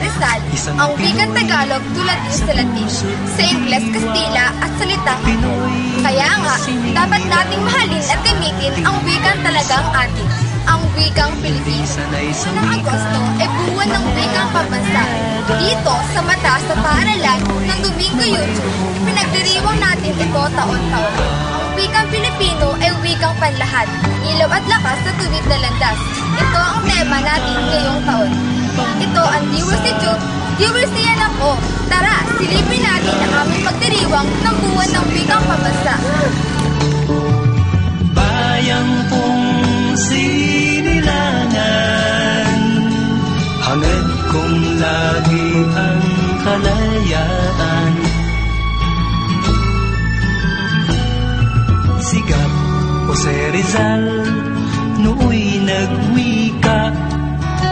universal, ang wikang Tagalog tulad din sa Latin, sa Ingles, Kastila at salitang Hapon. Kaya nga, dapat nating mahalin at gamitin ang wikang talagang atin, ang wikang Pilipino. Unang Agosto ay buwan ng wikang pambansa. Dito, sa mata sa paaralan ng Domingo YouTube, pinagdiriwang natin ito taon-taon. Ang wikang Pilipino ay wikang panlahat, ilaw at lakas sa tuwid na landas. Ito ang tema natin ngayong taon. Ito ang Diversity, Diversity ako. Tara, silipin natin ang aming pagdiriwang ng buwan ng wikang pambansa. Bayang kong sinilangan, hangad kong lagi ang kalayaan. Sigap Jose Rizal, nooy nagwika,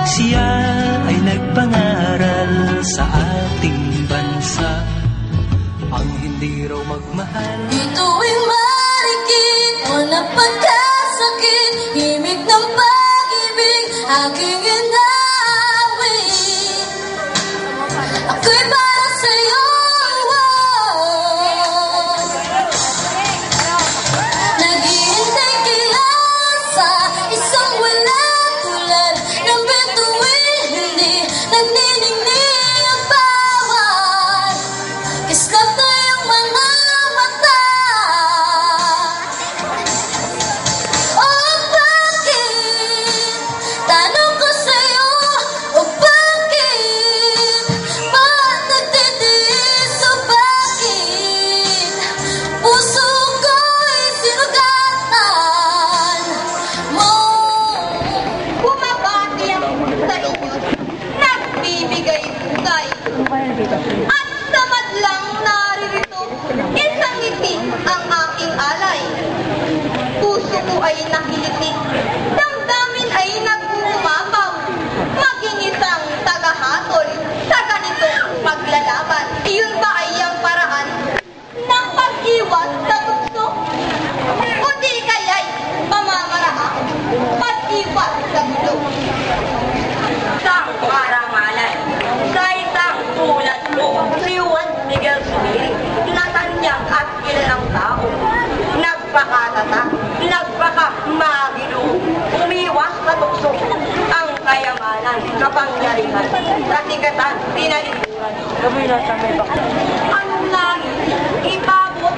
siya ay nagpangaral sa ating bansa. Ang hindi raw magmahal, ito'y marikit o napagkasakit, himig ng pag-ibig, aking inawin. Ako'y para sa'yo, naghihintay kaya sa isang walang tulad ng bituin, hindi nagniningning ang bawat islap na iyong mga mata. Oh, bakit? Tanong ko sa'yo, oh, bakit? Ba't nagtitiis, oh, bakit? Puso ko'y sinugatan mo. Bumabati ang sa inyo, nagbibigay bugay. At tamad lang naririto, isang ngiti ang aking alay. Puso ko ay nakiliti, damdamin ay nag-uumapaw. Maging isang tagahatol sa ganitong paglalaban. Iyon ba ay ang paraan ng pag-iwas sa tukso? O di kaya'y pamamaraan pag-iwas sa gulo? Isang parangalan sa isang tulad mo, si Juan Miguel Zubiri, natanyag at kilalang tao, nagpakatatak, nagpakamagilo, umiwas sa tukso, ang kayamanan, kapangyarihan, kasikatan, pinalikuran. Anong langit, ipabot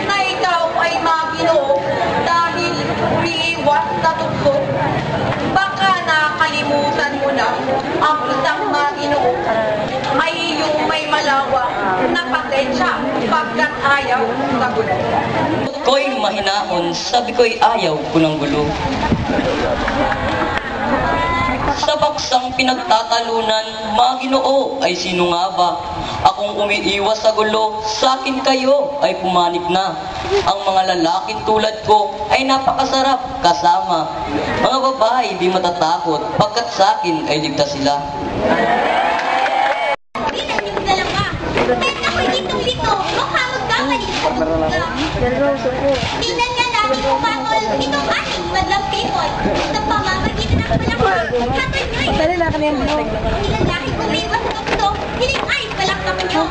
na ikaw ay maginoo dahil umiiwas sa tukso? Baka nakalimutan mo na ang isang maginoo ay iyong may malawak na pasensya pagkat ayaw sa gulo. Ko'y mahinaon, sabi ko'y ayaw ko ng gulo. Sa baksang pinagtatalunan, Maginoo ay sino nga ba? Akong umiiwas sa gulo, sa akin kayo ay pumanik na. Ang mga lalaking tulad ko ay napakasarap kasama. Mga babae di matatakot, pagkat sa akin ay ligtas sila. Litong-lito, mukha magkakalit sa buka. Tingnan nga natin umangol itong ating madlang people. Sa pamamagitan ng palakpak, hatid nyo'y ilalaki kumiwas sa tukso, hiling ay palakpakan nyo.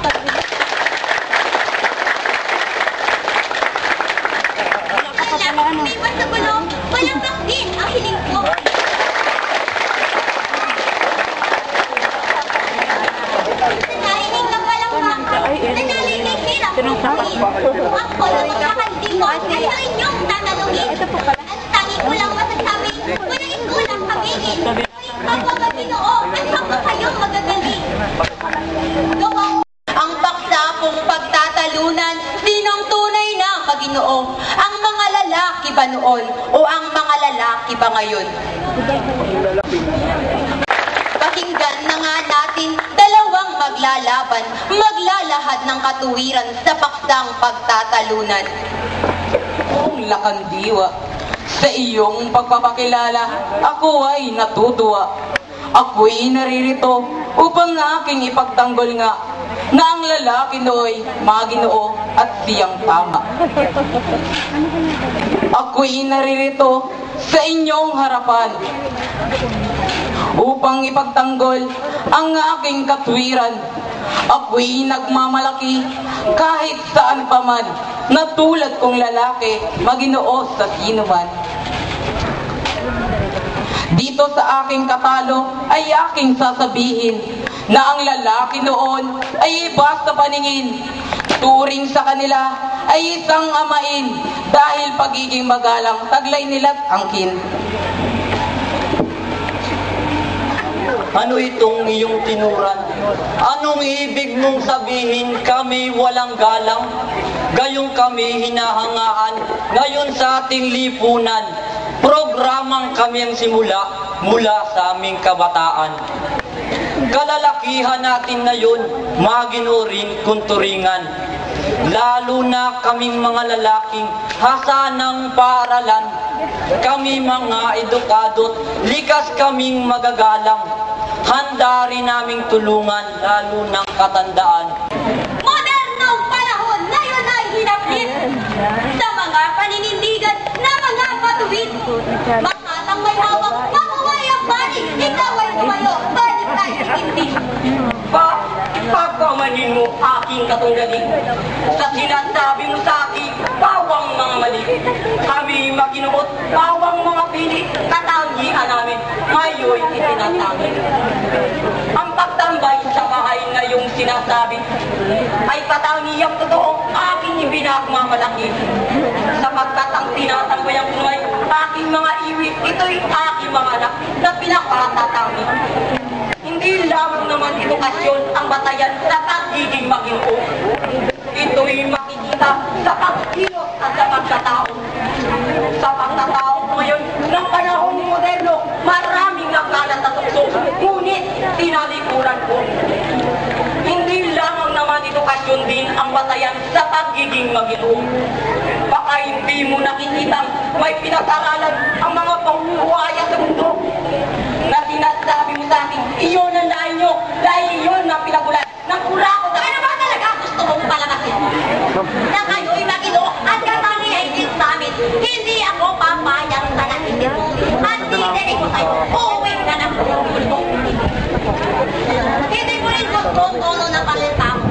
Lalaki kumiwas sa gulong, palakpak din ang hiling ko. Narinig ng palakpak, nanalinig hirap bubuhin. Ang kolong kakandi mo ay sa inyong tatanungin. Ang tangi ko lang masasabi, walang ikulang pagiging. Pagpapaginoo at hanggang kayong magagaling. Ang paksa kong pagtatalunan, sinong tunay na Maginoo? Ang mga lalaki ba noon o ang mga lalaki ba ngayon? Pakinggan na nga natin dalawang maglalaban, maglalahad ng katuwiran sa paksang pagtatalunan. Kung lakandiwa, sa iyong pagpapakilala, ako ay natutuwa. Ako'y naririto upang aking ipagtanggol nga na ang lalaki no'y Maginoo at siyang tama. Ako'y naririto sa inyong harapan upang ipagtanggol ang aking katwiran. Ako'y nagmamalaki kahit saan paman, na tulad kong lalaki, Maginoo sa sinuman. Dito sa aking katalo ay aking sasabihin na ang lalaki noon ay iba sa paningin. Turing sa kanila ay isang amain dahil pagiging magalang taglay nila't angkin. Ano itong iyong tinuran? Anong ibig mong sabihin kami walang galang? Gayong kami hinahangaan ngayon sa ating lipunan. Programang kami ang simula mula sa aming kabataan. Kalalakihan natin ngayon, maginurin kung turingan. Lalo na kaming mga lalaking hasanang paaralan. Kami mga edukado't likas kaming magagalang. Handa rin naming tulungan, lalo ng katandaan. Modernong panahon ngayon ay hinaplit sa mga paninindigan na mga patuwid. Makatang may hawak, makuhay ang balik, ikaw ay tumayo, balik tayo hindi. Pagpamanin mo aking katunggali sa sinasabi mo sa akin, bawang mga mali. Kami makinuot, bawang mga pili, katangian namin, ngayon itinatangin. Ang pagtambay sa bahay ngayong sinasabi ay katangiang totoo aking ibinagmamalaki. Sapagkat ang tinatambayang kumay, aking mga iwi, ito'y aking mga anak na pinakatatangi. Hindi lamang naman edukasyon ang batayan sa pagiging Maginoo. Ito'y makikita sa pagkilot at sa pagkatao. Sa pagkatao ngayon ng panahon moderno, maraming nagkalat at tukso, ngunit tinalikuran ko. Hindi lamang naman edukasyon din ang batayan sa pagiging Maginoo. Baka hindi mo nakikita may pinag-aralan ang mga panghuwaya sa mundo na sinasabi mo sa akin, iyon ang dahil nyo, dahil iyon ang pinagulan ng kurako. Ano ba talaga gusto mong palamasin? Na kayo'y Maginoo at katangian namin, hindi ako papayag sa nakitin mo. At hindi ko sa'yo, uwi ka ng pulpul mo. Hindi ko rin gusto tono ng palita mo.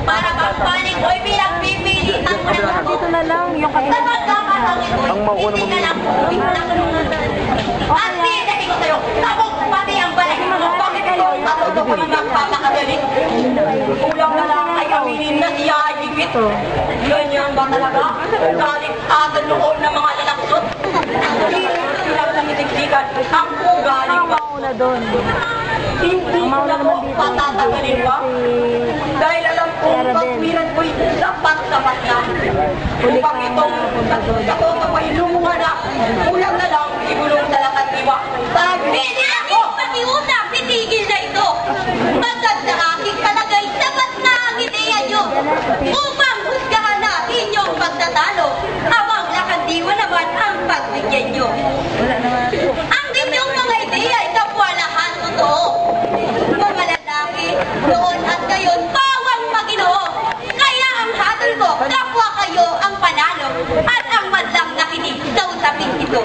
Para pagpaling ko'y pinagpipilitan mo ng gusto. Dito na lang yung Sa pagkakataon ito'y, hindi ka lang uwi ng tulungan. At hindi ko sa'yo, sabog pati ang balik mo. Bakit ito ang matuto ko ng nagpapakagaling? Kulang na lang ay aminin na siya ay higit. Ganyan ba talaga? Galing atin noon ng mga lalaksot. Hindi silang nangitigsikan ang ugaling ba? mauna doon. Hindi ko na po patatagalin pa. Dahil alam kong pagwiran ko'y sapat-sapat na. Upang itong ako kapay lumunga na, kulang na lang igulong sa lakat iba. Hindi ako pakiusap, titigil na ito. Magad sa aking palagay, sapat na ang ideya nyo. Upang husgahan natin yung pagtatalo. Awang lakandiwa naman ang pagbigyan nyo. Ang inyong mga ideya ay kapwalahan totoo. Mga lalaki, noon at ngayon, bawang Maginoo. Kaya ang hatol ko, kapwa kayo ang panalo at ang madlang nakinig sa usapin ito.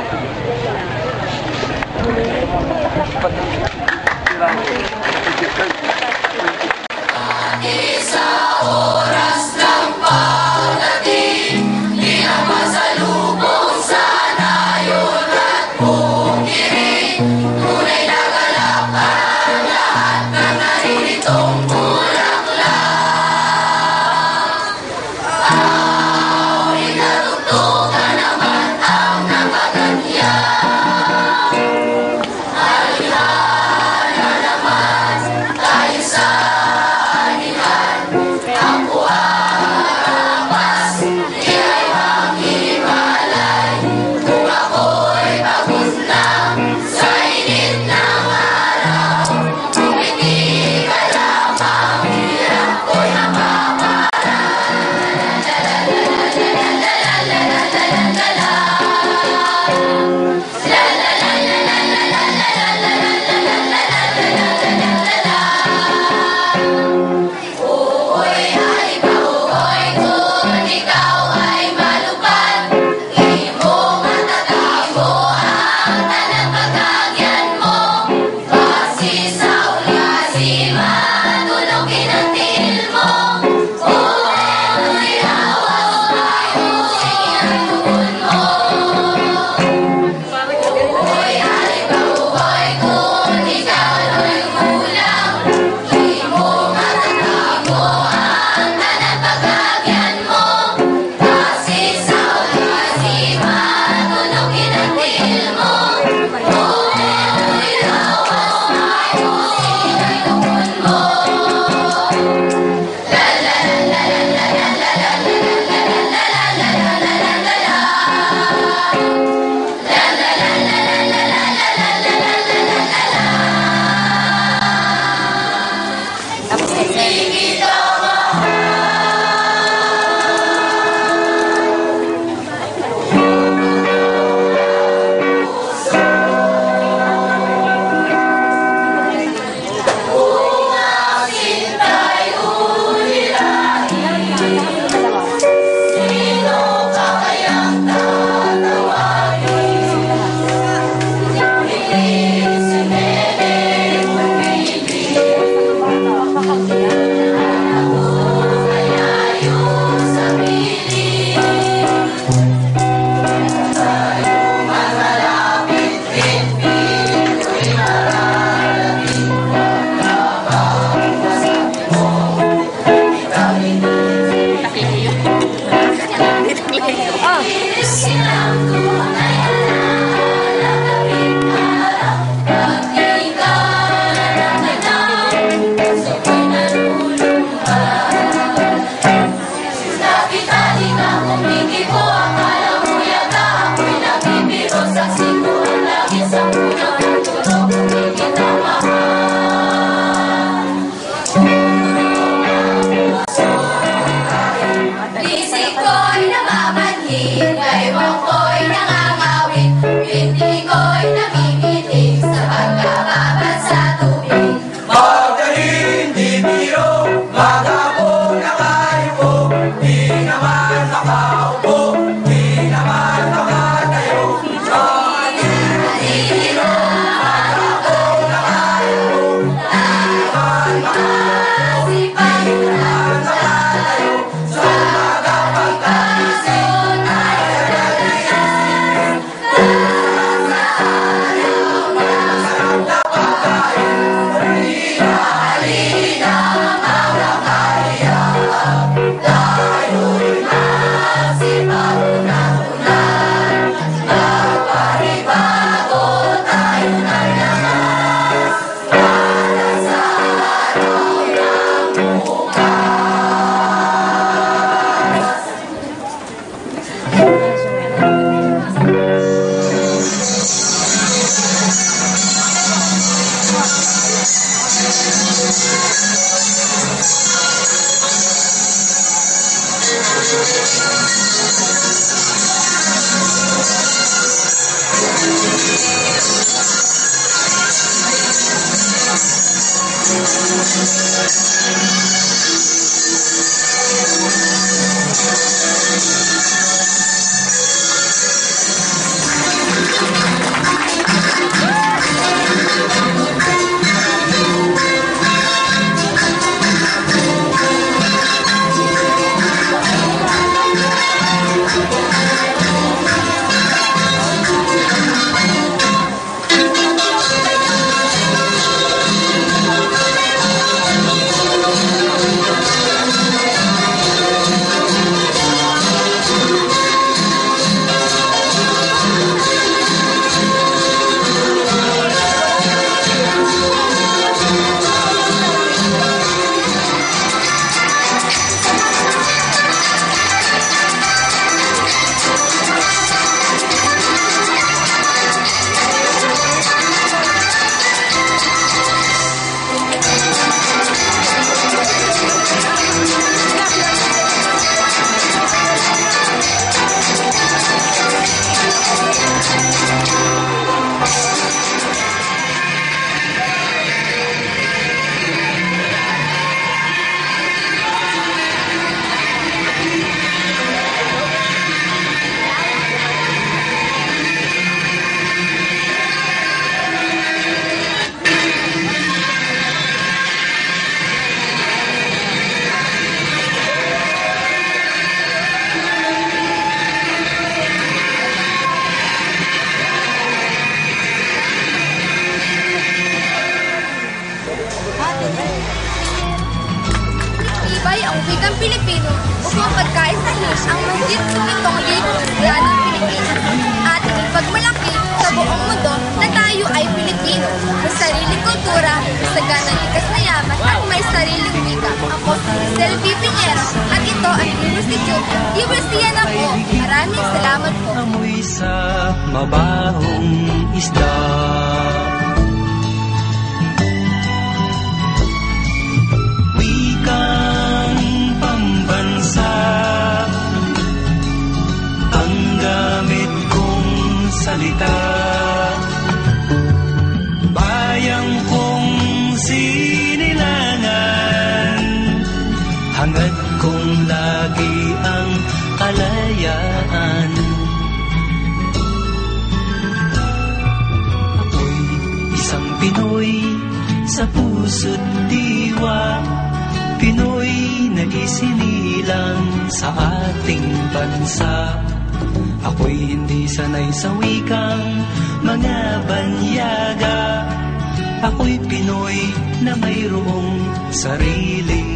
Tunay na galak ang lahat ng naritong kulang lang. Pilipino upang pagkaisahin ang mahigit nitong libo-libong Pilipino at ipagmalaki sa buong mundo na tayo ay Pilipino, may sariling kultura, saganang likas na yaman at may sariling wika. Ako si Giselle B. Pinero at ito ang Institute Diversiyan ako. Maraming salamat po. Amoy sa mabahong isda, wikang pambansa ang gamit kong salita, bayang kong sinilangan, hangad kong lagi ang kalayaan. Ako'y isang Pinoy sa puso't diwa, Pinoy na isinilang sa ating bansa. Ako'y hindi sanay sa wikang mga banyaga, ako'y Pinoy na mayroong sariling